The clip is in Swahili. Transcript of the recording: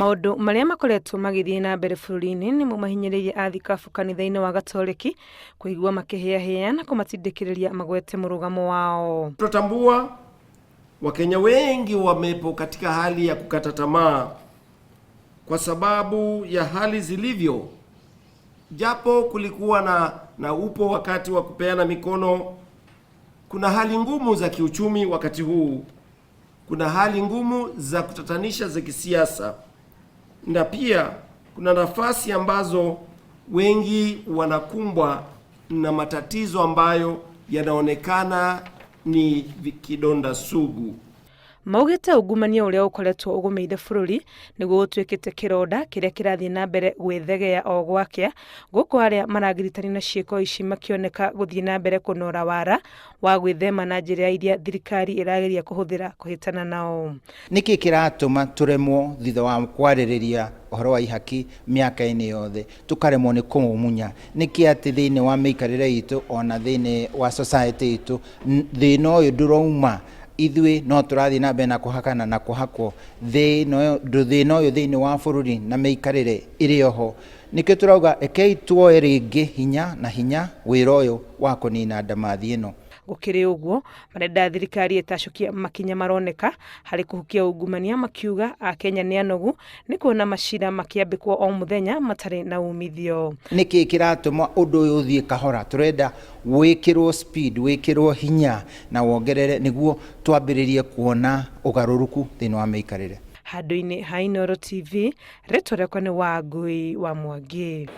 Maundu maria makoretwo magithii na mbere bururi-ini ni mumahinyiririe Athikabu kanitha-ini wa gatoreki kuigua makihia na kumatindikiriria magwete murugamo wao. Tutambua Wakenya wengi wamepo katika hali ya kukata tamaa kwa sababu ya hali zilivyo. Japo kulikuwa na upo wakati wa kupeana mikono, kuna hali ngumu za kiuchumi wakati huu. Kuna hali ngumu za kutatanisha za kisiasa. Na pia kuna nafasi ambazo wengi wanakumbwa na matatizo ambayo yanaonekana ni kidonda sugu. Maugite ungumania uria ukoretwo ugumeire bururi niguo gutwikite kironda kiria kirathii na mbere gwithegea o gwakea guku aria maragiritani na ciiko ici makioneka guthii na mbere kunora wara wa gwithema na njira iria thirikari irageria kuhuthira kuhitana nao. Niki kiratuma turemwo thitha wa kwaririria uhoro wa ihaki miaka-ini yothe tukaremwo ni kumumunya? Niki ati thiini wa miikarire itu ona thiini wa society itu thina uyu ndurauma ithui no turathi na mbere na kuhakana na kuhakwo thina uyu thiini wa bururi na miikarire iri oho? Niki turauga ekei tuoe ringi hinya na hinya wira uyu wa kunina ndamathi ino. Gukiri uguo marenda thirikari itashukia makinya maroneka hari kuhukia ungumania, makiuga Akenya ni anogu ni kuona mashira makiambikwo o muthenya matari na umithio. Niki kiratuma undu uyu uthie kahora? Turenda wikirwo speed, wikirwo hinya na wongerere niguo twambiririe kuona ugaruruku thini wa miikarire. Handu-ini ha Inooro TV, ritwa riakwa ni Wangui wa Mwangi.